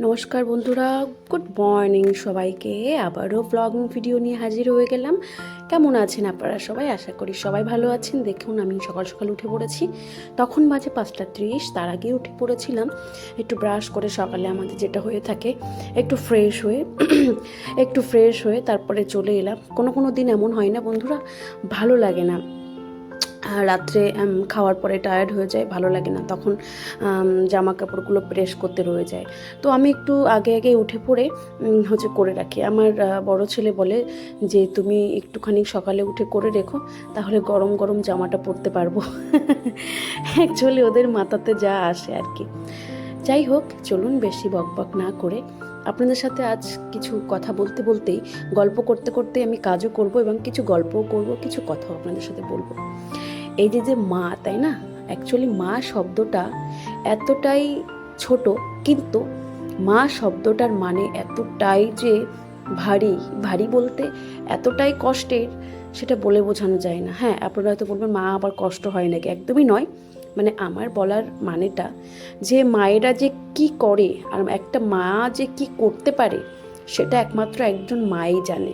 নমস্কার বন্ধুরা, good morning সবাইকে। আবারও ব্লগিং ভিডিও নিয়ে হাজির হয়ে গেলাম। কেমন আছেন আপনারা সবাই? আশা করি সবাই ভালো আছেন। দেখুন, আমি সকাল সকাল উঠে পড়েছি। তখন বাজে 5:30। তার আগে উঠে পড়েছিলাম একটু ব্রাশ করে। সকালে আমাদের যেটা হয়ে থাকে, একটু ফ্রেশ হয়ে তারপরে চলে এলাম। কোনো দিন এমন হয় না বন্ধুরা, ভালো লাগে না। রাত্রে খাওয়ার পরে টায়ার্ড হয়ে যায়, ভালো লাগে না, তখন জামা কাপড়গুলো প্রেস করতে রয়ে যায়। তো আমি একটু আগে উঠে পড়ে করে রাখি। আমার বড় ছেলে বলে যে তুমি একটুখানি সকালে উঠে করে রেখো, তাহলে গরম গরম জামাটা পরতে পারবো। অ্যাকচুয়ালি ওদের মাথাতে যা আসে আর কি। যাই হোক, চলুন বেশি বকবক না করে আপনাদের সাথে আজ কিছু কথা বলতেই, গল্প করতে আমি কাজও করব এবং কিছু গল্পও করব, কিছু কথাও আপনাদের সাথে বলবো। এই যে মা, তাই না? অ্যাকচুয়ালি মা শব্দটা এতটাই ছোট, কিন্তু মা শব্দটার মানে এতটাই যে ভারী বলতে এতটাই কষ্টের, সেটা বলে বোঝানো যায় না। হ্যাঁ, আপনারা হয়তো বলবেন মা আবার কষ্ট হয় নাকি? একদমই নয়। মানে আমার বলার মানেটা যে মায়েরা যে কি করে আর একটা মা যে কি করতে পারে, সেটা একমাত্র একজন মাই জানে।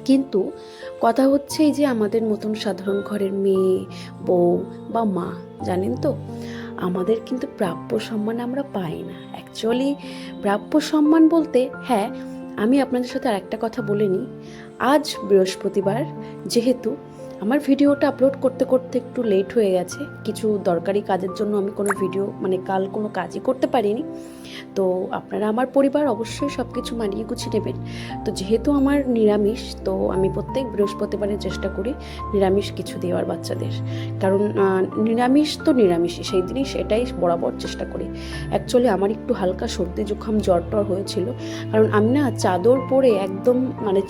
কিন্তু কথা হচ্ছে এই যে আমাদের মতন সাধারণ ঘরের মেয়ে, বউ বা মা, জানেন তো, আমাদের কিন্তু প্রাপ্য সম্মান আমরা পাই না। অ্যাকচুয়ালি প্রাপ্য সম্মান বলতে, হ্যাঁ, আমি আপনাদের সাথে আরেকটা কথা বলে নিই। আজ বৃহস্পতিবার, যেহেতু আমার ভিডিওটা আপলোড করতে একটু লেট হয়ে গেছে, কিছু দরকারি কাজের জন্য আমি কোনো ভিডিও কাল কোনো কাজই করতে পারিনি। তো আপনারা আমার পরিবার অবশ্যই সব কিছু মানিয়ে গুছিয়ে নেবেন। তো যেহেতু আমার নিরামিষ, তো আমি প্রত্যেক বৃহস্পতিবারে চেষ্টা করি নিরামিষ কিছু দেওয়ার বাচ্চাদের। কারণ নিরামিষ তো নিরামিষই, সেই দিনই সেটাই বরাবর চেষ্টা করি। অ্যাকচুয়ালি আমার একটু হালকা সর্দি জুখাম জ্বর টর হয়েছিল, কারণ আমি না চাদর পরে একদম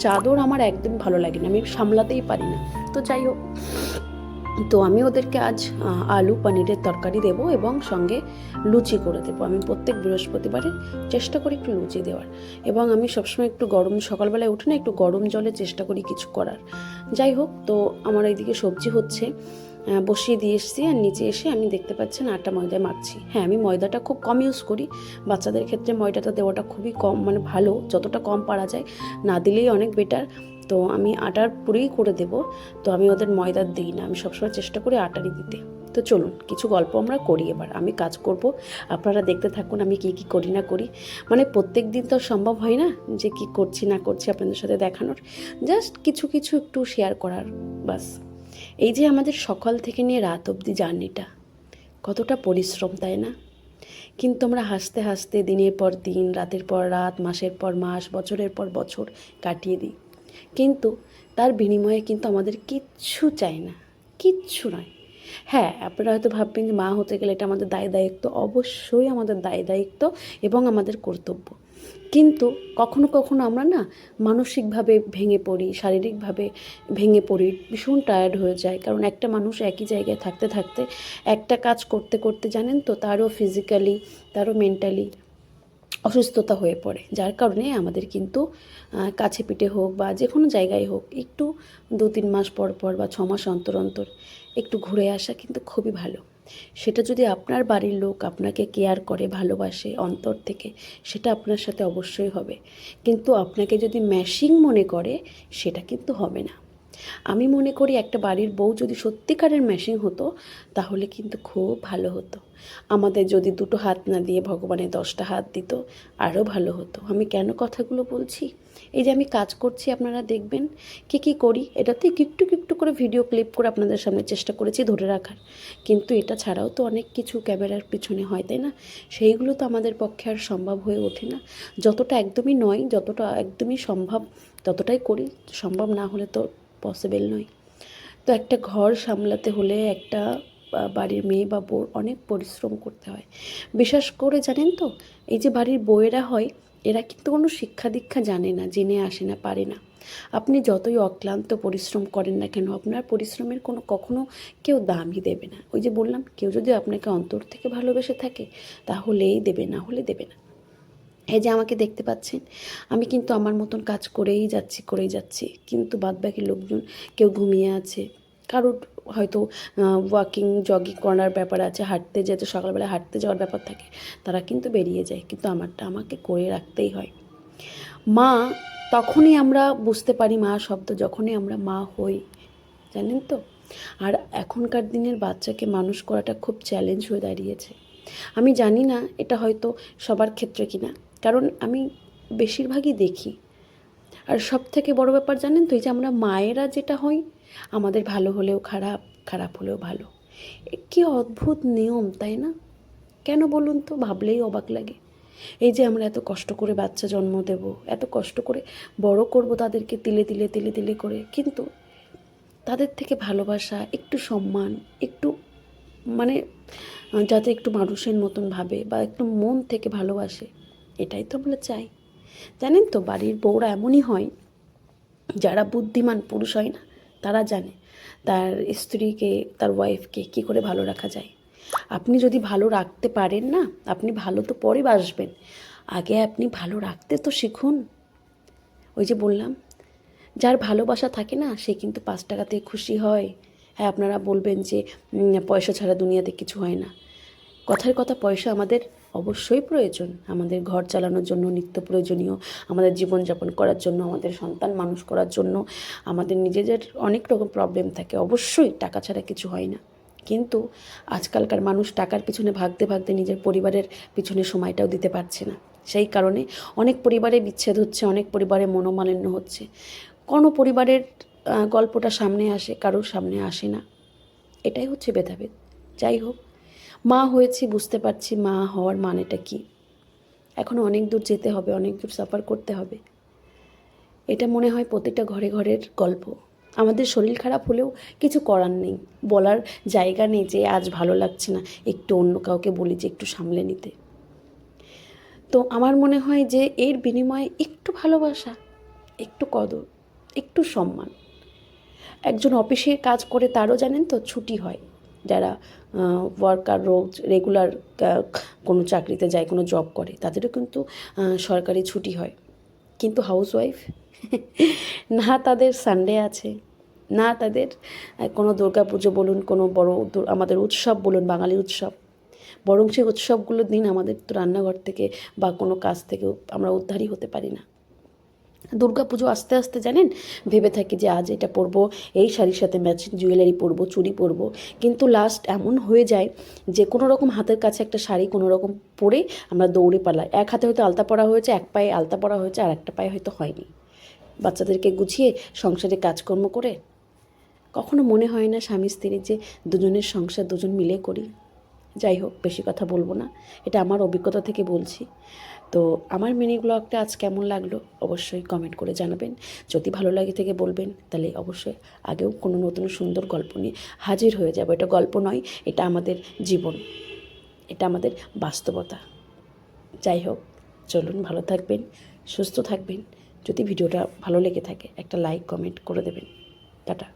চাদর আমার একদম ভালো লাগে না, আমি সামলাতেই পারি না। তো যাই হোক, তো আমি ওদেরকে আজ আলু পনিরের তরকারি দেবো এবং সঙ্গে লুচি করে দেবো। আমি প্রত্যেক বৃহস্পতিবারে চেষ্টা করি একটু লুচি দেওয়ার, এবং আমি সবসময় একটু সকালবেলায় উঠে না একটু গরম জলে চেষ্টা করি কিছু করার। যাই হোক, তো আমার এইদিকে সবজি হচ্ছে, বসিয়ে দিয়ে এসেছি, আর নিচে এসে আমি দেখতে পাচ্ছেন আটা ময়দা মাখছি। হ্যাঁ, আমি ময়দাটা খুব কম ইউজ করি। বাচ্চাদের ক্ষেত্রে ময়দাটা দেওয়াটা খুবই কম, ভালো, যতটা কম পারা যায়, না দিলেই অনেক বেটার। তো আমি আটার পুরেই করে দেব। তো আমি ওদের ময়দা দিই না, আমি সবসময় চেষ্টা করি আটারই দিতে। তো চলুন কিছু গল্প আমরা করি। এবার আমি কাজ করব, আপনারা দেখতে থাকুন আমি কি করি না করি। প্রত্যেক দিন তো সম্ভব হয় না যে কি করছি না করছি আপনাদের সাথে দেখানোর, জাস্ট কিছু একটু শেয়ার করার, বাস। এই যে আমাদের সকাল থেকে নিয়ে রাত অবধি জার্নিটা কতটা পরিশ্রম, তাই না? কিন্তু আমরা হাসতে হাসতে দিনের পর দিন, রাতের পর রাত, মাসের পর মাস, বছরের পর বছর কাটিয়ে দিই। কিন্তু তার বিনিময়ে কিন্তু আমাদের কিচ্ছু চাই না, কিচ্ছু নয়। হ্যাঁ, আপনারা হয়তো ভাববেন যে মা হতে গেলে এটা আমাদের দায়িত্ব। অবশ্যই আমাদের দায়িত্ব এবং আমাদের কর্তব্য। কিন্তু কখনো আমরা না মানসিকভাবে ভেঙে পড়ি, শারীরিকভাবে ভেঙে পড়ি, ভীষণ টায়ার্ড হয়ে যায়। কারণ একটা মানুষ একই জায়গায় থাকতে একটা কাজ করতে জানেন তো, তারও ফিজিক্যালি, তারও মেন্টালি অসুস্থতা হয়ে পড়ে। যার কারণে আমাদের কিন্তু কাছে পিঠে হোক বা যে কোনো জায়গায় হোক, একটু 2-3 মাস পর বা 6 মাস অন্তর একটু ঘুরে আসা কিন্তু খুবই ভালো। সেটা যদি আপনার বাড়ির লোক আপনাকে কেয়ার করে, ভালোবাসে অন্তর থেকে, সেটা আপনার সাথে অবশ্যই হবে। কিন্তু আপনাকে যদি ম্যাশিং মনে করে, সেটা কিন্তু হবে না। আমি মনে করি একটা বাড়ির বউ যদি সত্যিকারের ম্যাশিং হতো, তাহলে কিন্তু খুব ভালো হতো। আমাদের যদি 2টো হাত না দিয়ে ভগবানের 10টা হাত দিত, আরও ভালো হতো। আমি কেন কথাগুলো বলছি? এই যে আমি কাজ করছি, আপনারা দেখবেন কী করি, এটাতে একটু করে ভিডিও ক্লিপ করে আপনাদের সামনে চেষ্টা করেছি ধরে রাখার। কিন্তু এটা ছাড়াও তো অনেক কিছু ক্যামেরার পিছনে হয়, তাই না? সেইগুলো তো আমাদের পক্ষে আর সম্ভব হয়ে ওঠে না। যতটা একদমই নয়, যতটা একদমই সম্ভব ততটাই করি, সম্ভব না হলে তো পসিবল নয়। তো একটা ঘর সামলাতে হলে একটা বাড়ির মেয়ে বা বউর অনেক পরিশ্রম করতে হয়। বিশেষ করে জানেন তো, এই যে বাড়ির বউয়েরা হয়, এরা কিন্তু কোনো শিক্ষা দীক্ষা জানে না, জেনে আসে না, পারে না। আপনি যতই অক্লান্ত পরিশ্রম করেন না কেন, আপনার পরিশ্রমের কখনো কেউ দামই দেবে না। ওই যে বললাম, কেউ যদি আপনাকে অন্তর থেকে ভালোবেসে থাকে, তাহলেই দেবে, না হলে দেবে না। এই যে আমাকে দেখতে পাচ্ছেন, আমি কিন্তু আমার মতন কাজ করেই যাচ্ছি, কিন্তু বাদবাকি লোকজন, কেউ ঘুমিয়ে আছে, কারোর হয়তো ওয়াকিং জগিং করার ব্যাপার আছে, হাঁটতে যেতে সকালবেলা হাঁটতে যাওয়ার ব্যাপার থাকে, তারা কিন্তু বেরিয়ে যায়, কিন্তু আমারটা আমাকে করে রাখতেই হয়। মা তখনই আমরা বুঝতে পারি, মা শব্দ যখনই আমরা মা হই, জানেন তো। আর এখনকার দিনের বাচ্চাকে মানুষ করাটা খুব চ্যালেঞ্জ হয়ে দাঁড়িয়েছে। আমি জানি না এটা হয়তো সবার ক্ষেত্রে কিনা, কারণ আমি বেশিরভাগই দেখি। আর সব থেকে বড় ব্যাপার জানেন তো, এই যে আমরা মায়েরা যেটা হই, আমাদের ভালো হলেও খারাপ, খারাপ হলেও ভালো। কী অদ্ভুত নিয়ম, তাই না? কেন বলুন তো, ভাবলেই অবাক লাগে। এই যে আমরা এত কষ্ট করে বাচ্চা জন্ম দেব, এত কষ্ট করে বড় করব তাদেরকে তিলে তিলে তিলে তিলে করে, কিন্তু তাদের থেকে ভালোবাসা, একটু সম্মান, একটু মানে যাতে একটু মানুষের মতন ভাবে বা একটু মন থেকে ভালোবাসে, এটাই তো আমরা চাই। জানেন তো, বাড়ির বউরা এমনই হয়, যারা বুদ্ধিমান পুরুষ হয় না, তারা জানে তার স্ত্রীকে, তার ওয়াইফকে কী করে ভালো রাখা যায়। আপনি যদি ভালো রাখতে পারেন না, আপনি ভালো তো পরে বাসবেন, আগে আপনি ভালো রাখতে তো শিখুন। ওই যে বললাম, যার ভালোবাসা থাকে না, সে কিন্তু 5 টাকাতে খুশি হয়। হ্যাঁ, আপনারা বলবেন যে পয়সা ছাড়া দুনিয়াতে কিছু হয় না। কথার কথা, পয়সা আমাদের অবশ্যই প্রয়োজন, আমাদের ঘর চালানোর জন্য, নিত্য প্রয়োজনীয়, আমাদের জীবনযাপন করার জন্য, আমাদের সন্তান মানুষ করার জন্য, আমাদের নিজেদের অনেক রকম প্রবলেম থাকে, অবশ্যই টাকা ছাড়া কিছু হয় না। কিন্তু আজকালকার মানুষ টাকার পিছনে ভাগতে ভাগতে নিজের পরিবারের পিছনে সময়টাও দিতে পারছে না। সেই কারণে অনেক পরিবারে বিচ্ছেদ হচ্ছে, অনেক পরিবারে মনোমালিন্য হচ্ছে। কোনো পরিবারের গল্পটা সামনে আসে, কারোর সামনে আসে না। এটাই হচ্ছে ভেদাভেদ। যাই হোক, মা হয়েছি, বুঝতে পারছি মা হওয়ার মানেটা কী। এখনও অনেক দূর যেতে হবে, অনেক দূর সাফার করতে হবে। এটা মনে হয় প্রতিটা ঘরে ঘরের গল্প। আমাদের শরীর খারাপ হলেও কিছু করার নেই, বলার জায়গা নেই যে আজ ভালো লাগছে না, একটু অন্য কাউকে বলি যে একটু সামলে নিতে। তো আমার মনে হয় যে এর বিনিময়ে একটু ভালোবাসা, একটু কদর, একটু সম্মান। একজন অফিসে কাজ করে, তারও জানেন তো ছুটি হয়। যারা ওয়ার্কার, রোজ রেগুলার কোনো চাকরিতে যায়, কোনো জব করে, তাদেরও কিন্তু সরকারি ছুটি হয়। কিন্তু হাউসওয়াইফ না তাদের সানডে আছে, না তাদের কোনো দুর্গাপুজো বলুন, কোনো বড় আমাদের উৎসব বলুন, বাঙালি উৎসব, বরং সেই উৎসবগুলোর দিন আমাদের তো রান্নাঘর থেকে বা কোনো কাজ থেকেও আমরা উদ্ধারই হতে পারি না। দুর্গাপুজো আসতে আসতে জানেন, ভেবে থাকি যে আজ এটা পরবো, এই শাড়ির সাথে ম্যাচিং জুয়েলারি পরবো, চুড়ি পরবো, কিন্তু লাস্ট এমন হয়ে যায় যে কোনো রকম হাতের কাছে একটা শাড়ি কোনো রকম পরে আমরা দৌড়ে পালাই। এক হাতে হয়তো আলতা পরা হয়েছে, এক পায়ে আলতা পরা হয়েছে, আর একটা পায়ে হয়তো হয়নি। বাচ্চাদেরকে গুছিয়ে সংসারে কাজকর্ম করে কখনো মনে হয় না স্বামী স্ত্রীর যে দুজনের সংসার দুজন মিলে করি। যাই হোক, বেশি কথা বলবো না, এটা আমার অভিজ্ঞতা থেকে বলছি। তো আমার মিনি ব্লগটা আজ কেমন লাগলো অবশ্যই কমেন্ট করে জানাবেন। যদি ভালো লাগে থেকে বলবেন, তাহলে অবশ্যই আগেও কোনো নতুন সুন্দর গল্প নিয়ে হাজির হয়ে যাবো। এটা গল্প নয়, এটা আমাদের জীবন, এটা আমাদের বাস্তবতা। যাই হোক, চলুন, ভালো থাকবেন, সুস্থ থাকবেন। যদি ভিডিওটা ভালো লেগে থাকে, একটা লাইক কমেন্ট করে দেবেন। টাটা।